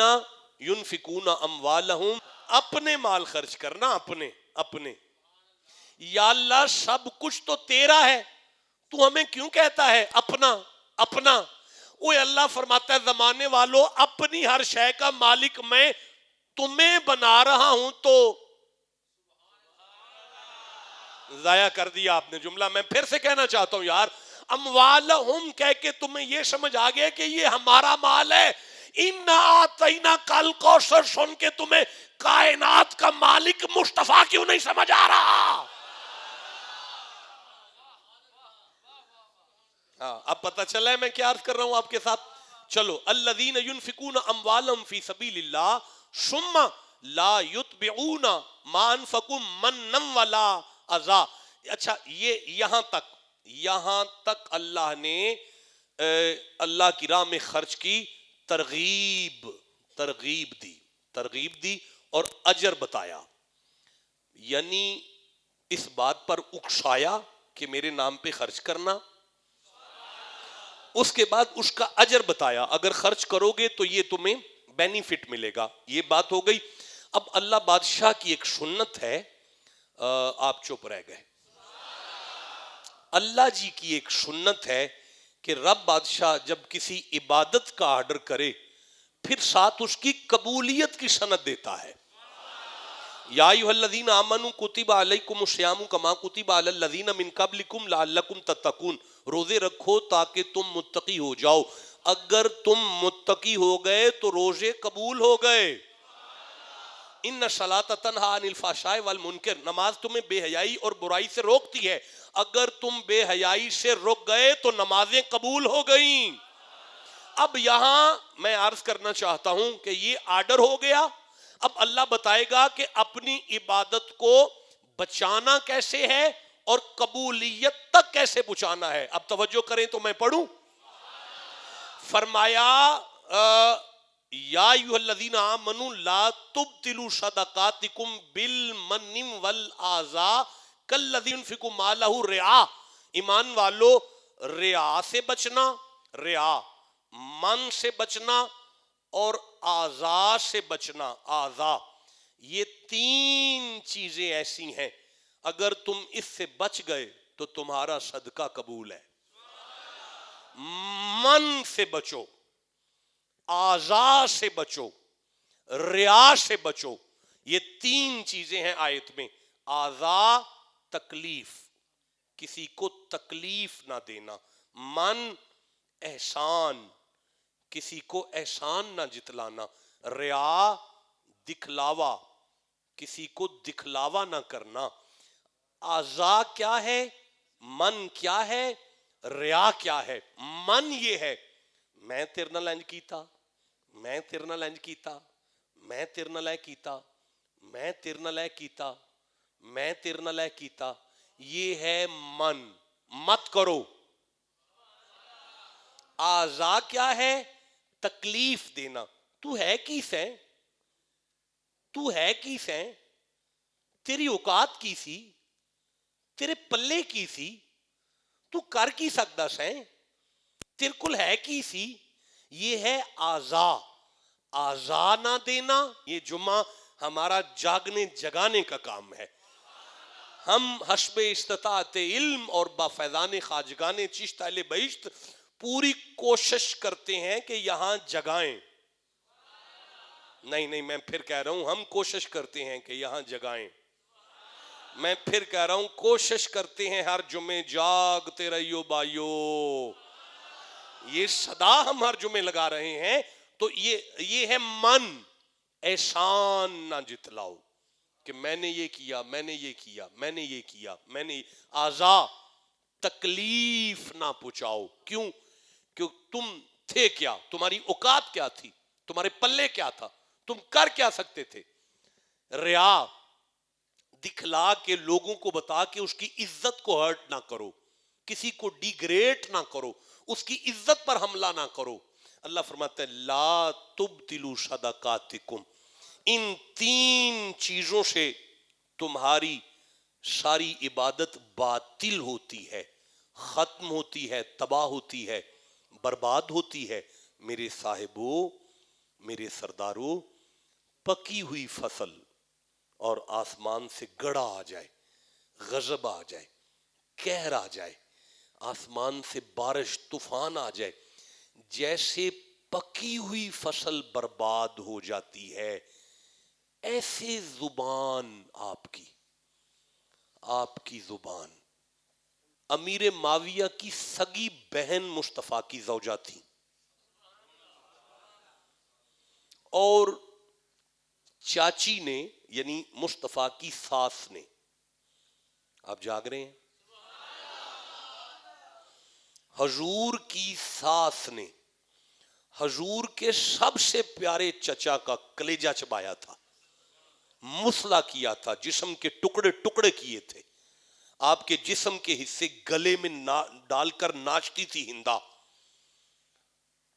ینفقون اموالہم، اپنے مال خرچ کرنا، اپنے۔ یا اللہ سب کچھ تو تیرا ہے، تو ہمیں کیوں کہتا ہے اپنا؟ اوہ اللہ فرماتا ہے زمانے والوں، اپنی ہر شے کا مالک میں تمہیں بنا رہا ہوں تو ضائع کر دیا آپ نے جملہ۔ میں پھر سے کہنا چاہتا ہوں یار، اموالہم کہہ کے تمہیں یہ سمجھ آ گیا کہ یہ ہمارا مال ہے۔ اِنَّا أَعْطَيْنَاكَ الْكَوْثَرَ سن کے تمہیں کائنات کا مالک مصطفیٰ کیوں نہیں سمجھ آ رہا؟ اب پتہ چلا ہے میں کیا عرض کر رہا ہوں آپ کے ساتھ؟ چلو الذین ینفقون اموالہم فی سبیل اللہ ثم لا یتبعون ما انفقوا منا ولا اذى۔ اچھا یہ یہاں تک اللہ نے اللہ کی راہ میں خرچ کی ترغیب دی اور اجر بتایا، یعنی اس بات پر اکسایا کہ میرے نام پہ خرچ کرنا، اس کے بعد اس کا اجر بتایا، اگر خرچ کرو گے تو یہ تمہیں بینیفٹ ملے گا۔ یہ بات ہو گئی۔ اب اللہ بادشاہ کی ایک سنت ہے، آپ چپ رہ گئے۔ اللہ جی کی ایک سنت ہے کہ رب بادشاہ جب کسی عبادت کا آرڈر کرے پھر ساتھ اس کی قبولیت کی سند دیتا ہے۔ یا ایھا الذین آمنوا کتب علیکم الصیام کما کتب علی الذین من قبلکم لعلکم تتقون، روزے رکھو تاکہ تم متقی ہو جاؤ۔ اگر تم متقی ہو گئے تو روزے قبول ہو گئے۔ ان الصلاۃ تنہا عن الفحشاء والمنکر، نماز تمہیں بے حیائی اور برائی سے روکتی ہے. اگر تم بے حیائی سے رک گئے تو نمازیں قبول ہو گئیں. اب یہاں میں عرض کرنا چاہتا ہوں کہ یہ آرڈر ہو گیا. اب اللہ بتائے گا کہ اپنی عبادت کو بچانا کیسے ہے اور قبولیت تک کیسے پہنچانا ہے. اب توجہ کریں تو میں پڑھوں. فرمایا یا ایھا الذین آمنوا لا تبطلوا صدقاتکم بالمن والآذى کالذی ينفق مالہ رعاء. ایمان والو، رعا سے بچنا، رعا من سے بچنا اور آذا سے بچنا، آذا، یہ تین چیزیں ایسی ہیں اگر تم اس سے بچ گئے تو تمہارا صدقہ قبول ہے. من سے بچو، آذا سے بچو، ریا سے بچو. یہ تین چیزیں ہیں آیت میں. آذا تکلیف، کسی کو تکلیف نہ دینا. من احسان، کسی کو احسان نہ جتلانا. ریا دکھلاوا، کسی کو دکھلاوا نہ کرنا. آذا کیا ہے، من کیا ہے، ریا کیا ہے. من یہ ہے میں تیرے نال انج کیتا، میں تیرے نال انج کیتا، میں تیرے نال اے کیتا، میں تیرے نال اے کیتا، میں تیرے نال اے کیتا. یہ ہے من، مت کرو. آذا کیا ہے، تکلیف دینا. تو ہے کی سے، تو ہے کی سے، تیری اوقات کی سی، تیرے پلے کی سی، تو کر کی سکتا سے، تیرے کل ہے کی سی. یہ ہے آذا. آذا نہ دینا. یہ جمعہ ہمارا جاگنے جگانے کا کام ہے. ہم حسب استطاعت علم اور با فیضان خواجگان چشت اہل بہشت پوری کوشش کرتے ہیں کہ یہاں جگائیں. نہیں میں پھر کہہ رہا ہوں، ہم کوشش کرتے ہیں کہ یہاں جگائیں. میں پھر کہہ رہا ہوں، کوشش کرتے ہیں ہر جمعے جاگتے رہیو بھائیو. یہ صدا ہم ہر جمعے لگا رہے ہیں. تو یہ ہے من. احسان نہ جتلاؤ کہ میں نے یہ کیا، میں نے یہ کیا، میں نے یہ کیا، میں نے. آذا تکلیف نہ پہنچاؤ. کیوں؟ کہ تم تھے کیا، تمہاری اوقات کیا تھی، تمہارے پلے کیا تھا، تم کر کیا سکتے تھے. ریا دکھلا کے لوگوں کو بتا کے اس کی عزت کو ہرٹ نہ کرو، کسی کو ڈیگریڈ نہ کرو، اس کی عزت پر حملہ نہ کرو. اللہ فرماتا ہے لا تبطلوا صدقاتکم. ان تین چیزوں سے تمہاری ساری عبادت باطل ہوتی ہے، ختم ہوتی ہے، تباہ ہوتی ہے، برباد ہوتی ہے. میرے صاحبوں، میرے سرداروں، پکی ہوئی فصل اور آسمان سے گڑا آ جائے، غضب آ جائے، قہر آ جائے، آسمان سے بارش طوفان آ جائے، جیسے پکی ہوئی فصل برباد ہو جاتی ہے، ایسے زبان آپ کی زبان. امیر معاویہ کی سگی بہن مصطفیٰ کی زوجہ تھی اور چاچی نے یعنی مصطفیٰ کی ساس نے، آپ جاگ رہے ہیں، حضور کی ساس نے حضور کے سب سے پیارے چچا کا کلیجہ چبایا تھا، مسلا کیا تھا، جسم کے ٹکڑے ٹکڑے کیے تھے. آپ کے جسم کے حصے گلے میں ڈال کر ناچتی تھی ہندا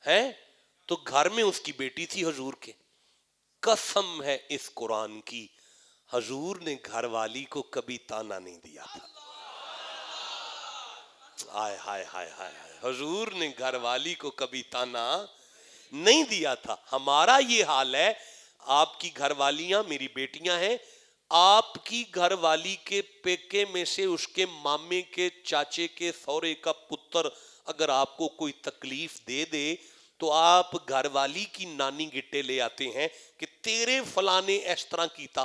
ہے. تو گھر میں اس کی بیٹی تھی حضور کے. قسم ہے اس قرآن کی، حضور نے گھر والی کو کبھی تانا نہیں دیا تھا. ہائے ہائے ہائے ہائے، حضور نے گھر والی کو کبھی تانا نہیں دیا تھا. ہمارا یہ حال ہے. آپ کی گھر والیاں میری بیٹیاں ہیں، آپ کی گھر والی کے پیکے میں سے اس کے مامے کے چاچے کے سورے کا پتر اگر آپ کو کوئی تکلیف دے دے تو آپ گھر والی کی نانی گٹے لے آتے ہیں کہ تیرے فلانے اس طرح کیتا،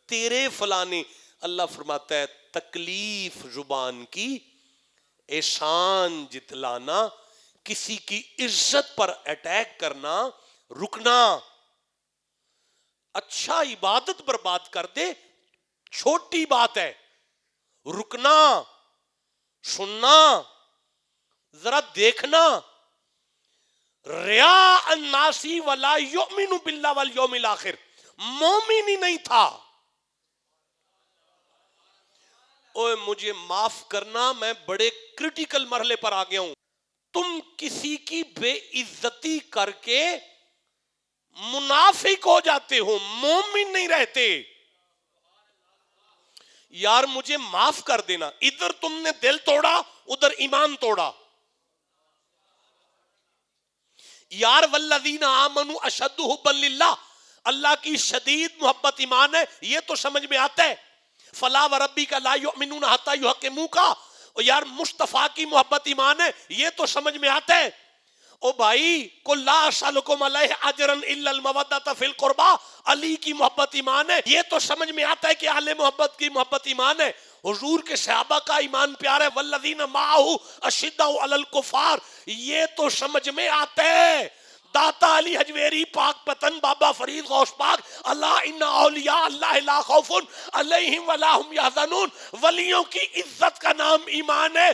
تیرے فلانے. اللہ فرماتا ہے تکلیف زبان کی، احسان جتلانا، کسی کی عزت پر اٹیک کرنا رکنا. اچھا عبادت برباد کر دے چھوٹی بات ہے، رکنا، سننا، ذرا دیکھنا. ریا الناسی ولا یؤمن باللہ والیوم الاخر، مومن ہی نہیں تھا. اوے مجھے معاف کرنا، میں بڑے کرٹیکل مرحلے پر آ گیا ہوں. تم کسی کی بے عزتی کر کے منافق ہو جاتے ہو، مومن نہیں رہتے. یار مجھے معاف کر دینا، ادھر تم نے دل توڑا، ادھر ایمان توڑا. یار والذین آمنوا اشد حبا للہ، اللہ کی شدید محبت ایمان ہے، یہ تو سمجھ میں آتا ہے. فلا وربک لا یؤمنون حتی یحکموک، یار مصطفیٰ کی محبت ایمان ہے، یہ تو سمجھ میں آتا ہے. او بھائی قل لا اسألکم علیہ اجرا الا المودۃ فی القربى، علی کی محبت ایمان ہے، یہ تو سمجھ میں آتا ہے کہ اہل محبت کی محبت ایمان ہے. حضور کے صحابہ کا ایمان پیار ہے، والذین معہ اشداء علی الکفار، یہ تو سمجھ میں آتا ہے. داتا علی حجویری، پاک پتن بابا فرید غوث پاک، اللہ ان اولیاء اللہ لا خوف علیہم ولا هم یحزنون، ولیوں کی عزت کا نام ایمان ہے،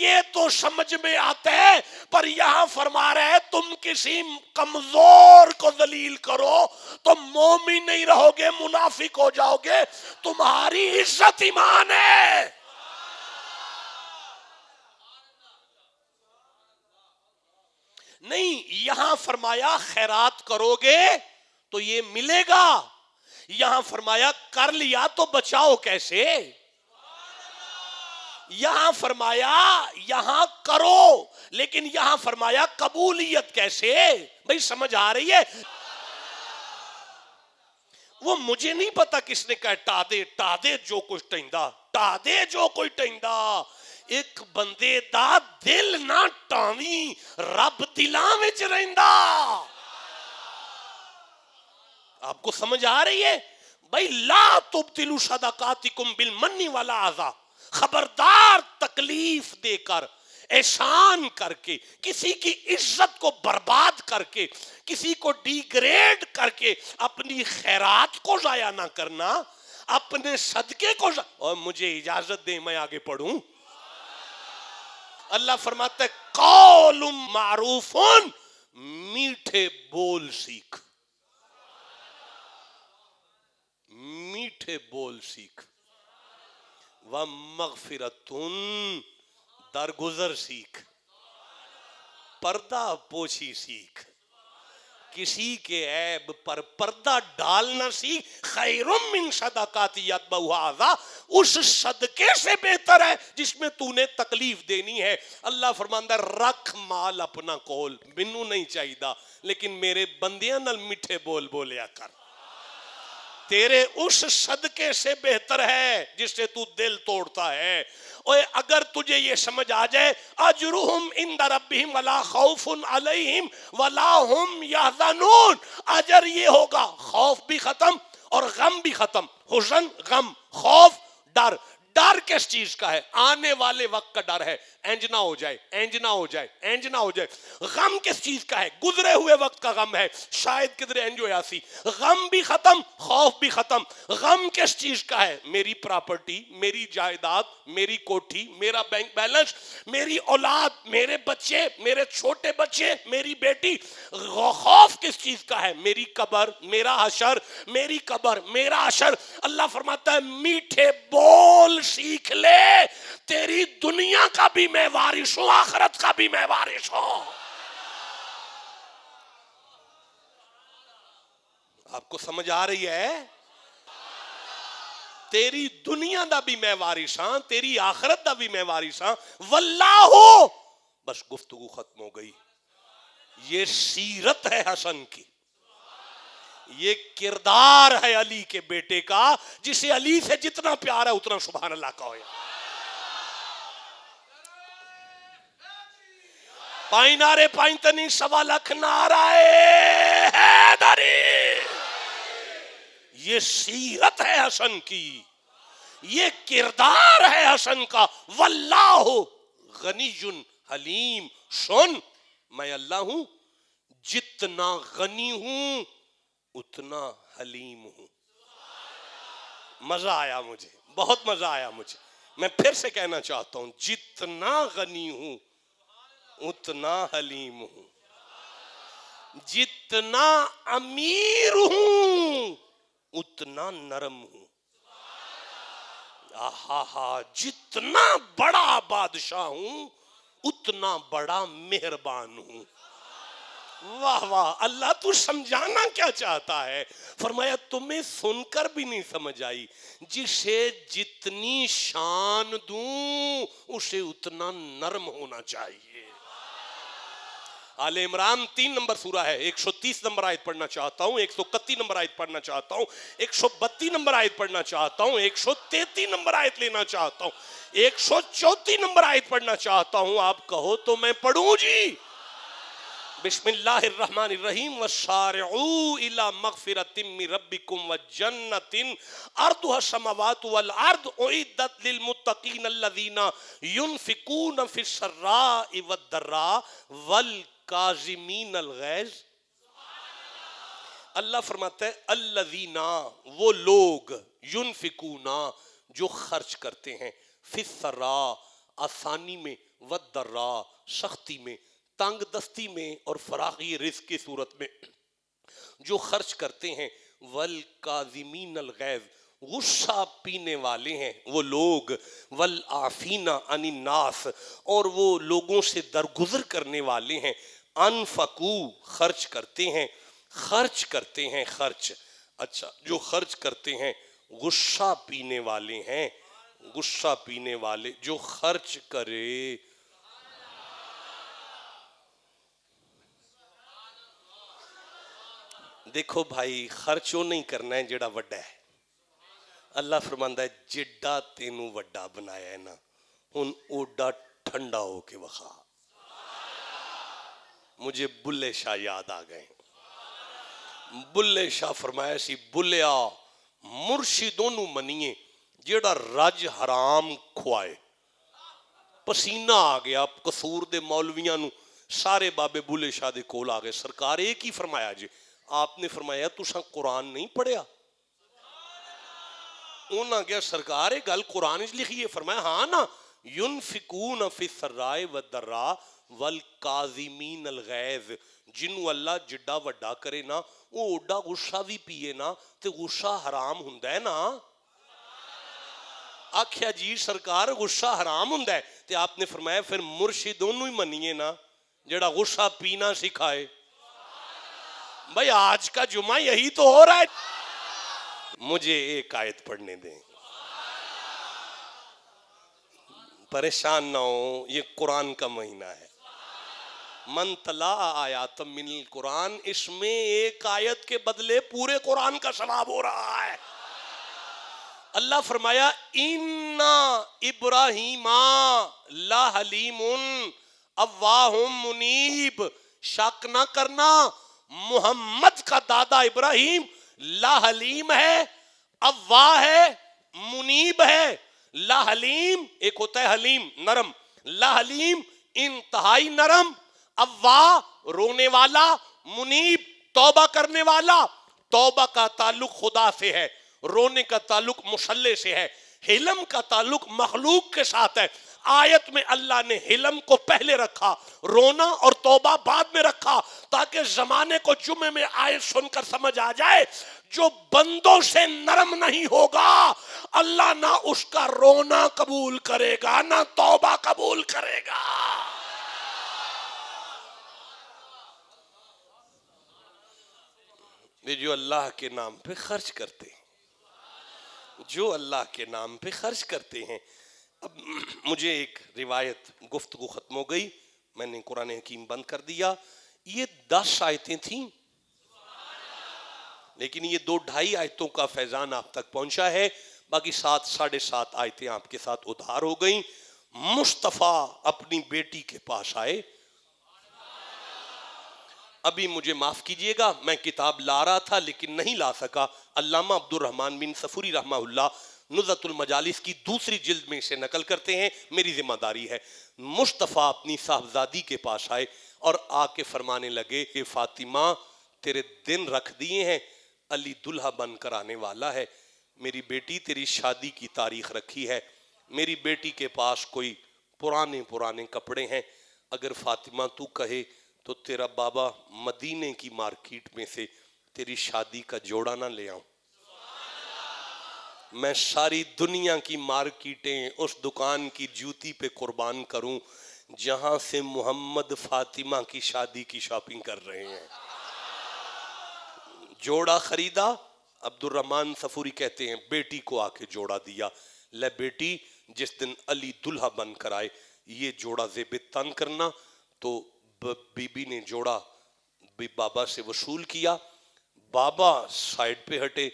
یہ تو سمجھ میں آتا ہے. پر یہاں فرما رہے ہیں تم کسی کمزور کو ذلیل کرو تو مومن نہیں رہو گے، منافق ہو جاؤ گے. تمہاری عزت ایمان ہے. نہیں، یہاں فرمایا خیرات کرو گے تو یہ ملے گا، یہاں فرمایا کر لیا تو بچاؤ کیسے. یہاں فرمایا یہاں کرو، لیکن یہاں فرمایا قبولیت کیسے. بھئی سمجھ آ رہی ہے؟ وہ مجھے نہیں پتا کس نے کہا ٹا دے جو کچھ ٹیندا، ٹا دے جو کوئی ٹیندا. ایک بندے دا دل نہ ٹاویں، رب دلاں وچ رہندا. آپ کو سمجھ آ رہی ہے؟ بھائی لا تبطلوا صدقاتکم بالمن والاذى، خبردار تکلیف دے کر، احسان کر کے، کسی کی عزت کو برباد کر کے، کسی کو ڈی گریڈ کر کے اپنی خیرات کو ضائع نہ کرنا، اپنے صدقے کو اور مجھے اجازت دیں میں آگے پڑھوں. اللہ فرماتا ہے قول معروف، میٹھے بول سیکھ، میٹھے بول سیکھ. ومغفرۃ، درگزر سیکھ، پردہ پوشی سیکھ، کسی کے عیب پر پردہ ڈالنا سیکھ. خیر من صدقات یتبعها اذى، اس صدقے سے بہتر ہے جس میں تو نے تکلیف دینی ہے. اللہ فرماندا ہے رکھ مال اپنا کول، مینوں نہیں چاہیدا، لیکن میرے بندیاں نال میٹھے بول بولیا کر. تیرے اس صدقے سے بہتر ہے جس سے تو دل توڑتا ہے. اوے اگر تجھے یہ سمجھ آ جائے اجرہم عند ربہم ولا خوف علیہم ولا ہم یحزنون، اجر یہ ہوگا خوف بھی ختم اور غم بھی ختم. حزن، غم، خوف، ڈر. ڈر کس چیز کا ہے؟ آنے والے وقت کا ڈر ہے، انج نہ ہو جائے، انج نہ ہو جائے، انج نہ ہو جائے. غم کس چیز کا ہے؟ گزرے ہوئے وقت کا غم ہے، شاید کدھر انج ہویا سی. غم بھی ختم، خوف بھی ختم. غم کس چیز کا ہے؟ میری پراپرٹی، میری جائیداد، میری کوٹھی، میرا بینک بیلنس، میری اولاد، میرے بچے، میرے چھوٹے بچے، میری بیٹی. خوف کس چیز کا ہے؟ میری قبر، میرا حشر، میری قبر، میرا حشر. اللہ فرماتا ہے میٹھے بول سیکھ لے، تیری دنیا کا بھی میں وارث ہوں، آخرت کا بھی میں وارث ہوں. آپ کو سمجھ آ رہی ہے؟ تیری دنیا دا بھی میں وارث ہاں، تیری آخرت دا بھی میں وارث ہاں. واللہ، بس گفتگو ختم ہو گئی. یہ سیرت ہے حسن کی، یہ کردار ہے علی کے بیٹے کا، جسے علی سے جتنا پیار ہے اتنا سبحان اللہ کا ہویا. پائیں نارے پائیں تنی 1.25 لاکھ نعرہ حیدری. یہ سیرت ہے حسن کی، یہ کردار ہے حسن کا. واللہ غنی حلیم، سن میں اللہ ہوں، جتنا غنی ہوں اتنا حلیم ہوں. مزہ آیا مجھے, بہت مزہ آیا مجھے. میں پھر سے کہنا چاہتا ہوں, جتنا غنی ہوں اتنا حلیم ہوں, جتنا امیر ہوں اتنا نرم ہوں. آہا, جتنا بڑا بادشاہ ہوں اتنا بڑا مہربان ہوں. واہ واہ, اللہ تو سمجھانا کیا چاہتا ہے؟ فرمایا تمہیں سن کر بھی نہیں سمجھ آئی, جسے جتنی شان دوں اسے اتنا نرم ہونا چاہیے. آل عمران 3 نمبر سورہ ہے, 130 نمبر آیت پڑھنا چاہتا ہوں, 131 نمبر آیت پڑھنا چاہتا ہوں, 132 نمبر آیت پڑھنا چاہتا ہوں, 133 نمبر آیت لینا چاہتا ہوں, 134 نمبر آیت پڑھنا چاہتا ہوں. آپ کہو تو میں پڑھوں جی. بسم اللہ الرحمن الرحیم. وَسَارِعُوا إِلَى مَغْفِرَةٍ مِّن رَبِّكُمْ وَجَنَّةٍ أَرْضُهَا السَّمَاوَاتُ وَالْأَرْضُ أُعِدَّتْ لِلْمُتَّقِينَ الَّذِينَ يُنْفِقُونَ فِي السَّرَّاءِ وَالضَّرَّاءِ وَالْكَاظِمِينَ الْغَيْظَ. اللہ فرماتا ہے الذین, وہ لوگ, ينفقون, جو خرچ کرتے ہیں, فی السراء, آسانی میں, والضراء, سختی میں, تنگ دستی میں اور فراخی رزق کی صورت میں جو خرچ کرتے ہیں. والکاظمین الغیظ, غصہ پینے والے ہیں وہ لوگ. والعافین عن الناس, اور وہ لوگوں سے درگزر کرنے والے ہیں. انفقوا, خرچ کرتے ہیں, خرچ کرتے ہیں, خرچ. اچھا, جو خرچ کرتے ہیں غصہ پینے والے ہیں, غصہ پینے والے. جو خرچ کرے, دیکھو بھائی, خرچ وہ نہیں کرنا ہے جڑا وڈا ہے. اللہ فرماندا ہے جڑا تینوں وڈا بنایا ہے نا, ہن اوڈا ٹھنڈا ہو کے وخا. مجھے بلے شاہ یاد آ گئے. بلے شاہ فرمایا سی, بلیا مرشدوں نو منیے جیڑا رج حرام کھوائے. پسینہ آ گیا قصور دے مولویاں نو, سارے بابے بلے شاہ دے کول آ گئے. سرکار ایک ہی فرمایا جی. آپ نے فرمایا تساں قرآن نہیں پڑھیا؟ انہاں کیا سرکار ہے گل قرآن اس لکھی ہے؟ فرمایا ہاں نا, ينفقون فی السراء والضراء والکاظمین الغیظ. جنوں اللہ جڈا وڈا کرے نا, وہ اوڈا غصہ بھی پیے نا, تے غصہ حرام ہوندا ہے نا. آکھیا جی سرکار غصہ حرام ہوندا ہے, تے آپ نے فرمایا پھر مرشد انہوں ہی منیے نا جڑا غصہ پینا سکھائے. بھائی آج کا جمعہ یہی تو ہو رہا ہے. مجھے ایک آیت پڑھنے دیں, پریشان نہ ہو, یہ قرآن کا مہینہ ہے. من تلا آیات من القرآن, اس میں ایک آیت کے بدلے پورے قرآن کا ثواب ہو رہا ہے. اللہ فرمایا اِنَّا ابراہیم لَحَلِیمٌ اَوَّاہٌ منیب. شک نہ کرنا, محمد کا دادا ابراہیم لاحلیم ہے, اواہ ہے, منیب ہے. لاحلیم ایک ہوتا ہے حلیم نرم, لاحلیم انتہائی نرم, اواہ رونے والا, منیب توبہ کرنے والا. توبہ کا تعلق خدا سے ہے, رونے کا تعلق مصلی سے ہے, حلم کا تعلق مخلوق کے ساتھ ہے. آیت میں اللہ نے حلم کو پہلے رکھا, رونا اور توبہ بعد میں رکھا, تاکہ زمانے کو جمعے میں آیت سن کر سمجھ آ جائے جو بندوں سے نرم نہیں ہوگا اللہ نہ اس کا رونا قبول کرے گا نہ توبہ قبول کرے گا. یہ جو اللہ کے نام پہ خرچ کرتے ہیں, جو اللہ کے نام پہ خرچ کرتے ہیں. اب مجھے ایک روایت, گفتگو ختم ہو گئی, میں نے قرآن حکیم بند کر دیا. یہ 10 آیتیں تھیں, لیکن یہ 2-2.5 آیتوں کا فیضان آپ تک پہنچا ہے. باقی 7-7.5 آیتیں آپ کے ساتھ ادھار ہو گئیں. مصطفیٰ اپنی بیٹی کے پاس آئے. ابھی مجھے معاف کیجئے گا, میں کتاب لا رہا تھا لیکن نہیں لا سکا. علامہ عبد الرحمن بن صفوری رحمہ اللہ نزہۃ المجالس کی 2 جلد میں سے نقل کرتے ہیں, میری ذمہ داری ہے. مصطفیٰ اپنی صاحبزادی کے پاس آئے اور آ کے فرمانے لگے کہ فاطمہ تیرے دن رکھ دیے ہیں, علی دلہا بن کر آنے والا ہے، میری بیٹی تیری شادی کی تاریخ رکھی ہے، میری بیٹی کے پاس کوئی پرانے کپڑے ہیں، اگر فاطمہ تو کہے تو تیرا بابا مدینے کی مارکیٹ میں سے تیری شادی کا جوڑا نہ لے آؤں؟ میں ساری دنیا کی مارکیٹیں اس دکان کی جوتی پہ قربان کروں جہاں سے محمد فاطمہ کی شادی کی شاپنگ کر رہے ہیں۔ جوڑا خریدا، عبد الرحمن صفوری کہتے ہیں بیٹی کو آ کے جوڑا دیا، لے بیٹی جس دن علی دلہا بن کر آئے یہ جوڑا زیب تن کرنا۔ تو بی بی نے جوڑا بابا سے وصول کیا، بابا سائیڈ پہ ہٹے،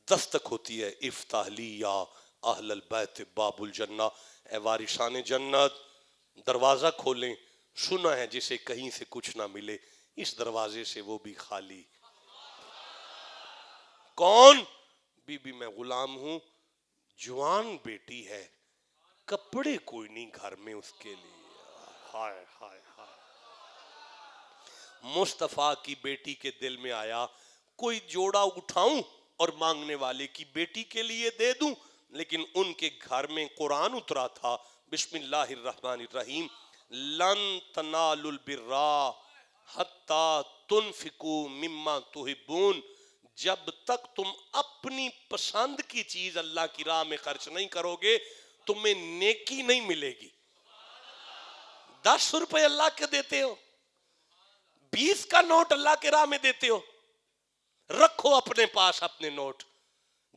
دستک ہوتی ہے افتح لی یا اہل البیت باب الجنہ، اے وارثان جنت دروازہ کھولیں، سنا ہے جسے کہیں سے کچھ نہ ملے اس دروازے سے وہ بھی خالی۔ کون؟ بی بی میں غلام ہوں، جوان بیٹی ہے، کپڑے کوئی نہیں گھر میں اس کے لیے۔ ہائے ہائے ہائے، مصطفیٰ کی بیٹی کے دل میں آیا کوئی جوڑا اٹھاؤں اور مانگنے والے کی بیٹی کے لیے دے دوں، لیکن ان کے گھر میں قرآن اترا تھا، بسم اللہ الرحمن الرحیم، لن تنالوا البر حتی تنفقوا مما تحبون، جب تک تم اپنی پسند کی چیز اللہ کی راہ میں خرچ نہیں کرو گے تمہیں نیکی نہیں ملے گی۔ 10 روپے اللہ کے دیتے ہو، 20 کا نوٹ اللہ کے راہ میں دیتے ہو، رکھو اپنے پاس اپنے نوٹ،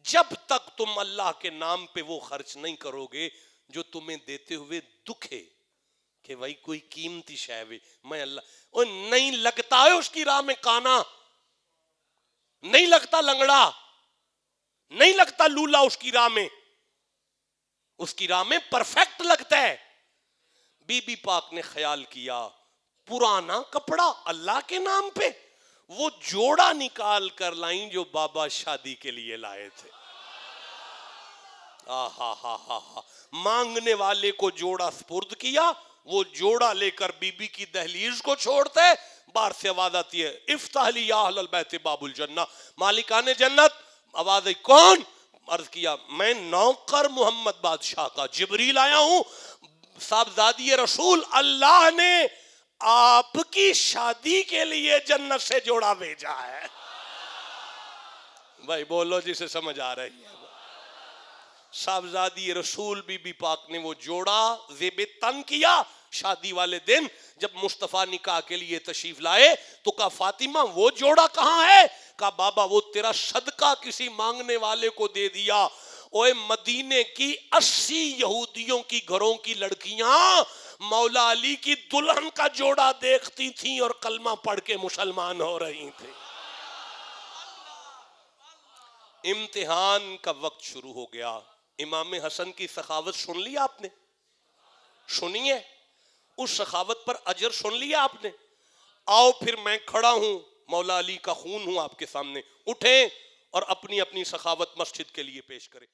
جب تک تم اللہ کے نام پہ وہ خرچ نہیں کرو گے جو تمہیں دیتے ہوئے دکھے کہ بھائی کوئی قیمتی شے ہے، میں اللہ نہیں لگتا ہے اس کی راہ میں کانا، نہیں لگتا لنگڑا، نہیں لگتا لولا اس کی راہ میں، اس کی راہ میں پرفیکٹ لگتا ہے۔ بی بی پاک نے خیال کیا پرانا کپڑا اللہ کے نام پہ، وہ جوڑا نکال کر لائیں جو بابا شادی کے لیے لائے تھے۔ مانگنے والے کو جوڑا سپرد کیا، وہ جوڑا لے کر بی بی کی دہلیز کو چھوڑتے، باہر سے آواز آتی ہے افتح لی یا اہل البیت باب الجنہ، مالکان جنت، آواز آئی کون؟ عرض کیا میں نوکر محمد بادشاہ کا جبریل آیا ہوں، صاحبزادی رسول اللہ نے آپ کی شادی کے لیے جنت سے جوڑا بھیجا ہے۔ بھائی بولو جسے سمجھ آ رہی ہے۔ صاحبزادی رسول بی بی پاک نے وہ جوڑا زیب تن کیا، شادی والے دن جب مصطفیٰ نکاح کے لیے تشریف لائے تو کہا فاطمہ وہ جوڑا کہاں ہے؟ کہا بابا وہ تیرا صدقہ کسی مانگنے والے کو دے دیا۔ اوے مدینے کی 80 یہودیوں کی گھروں کی لڑکیاں مولا علی کی دلہن کا جوڑا دیکھتی تھیں اور کلمہ پڑھ کے مسلمان ہو رہی تھیں۔ امتحان کا وقت شروع ہو گیا، امام حسن کی سخاوت سن لی آپ نے؟ سنیے، اس سخاوت پر اجر سن لیا آپ نے؟ آؤ پھر میں کھڑا ہوں، مولا علی کا خون ہوں آپ کے سامنے، اٹھیں اور اپنی اپنی سخاوت مسجد کے لیے پیش کریں۔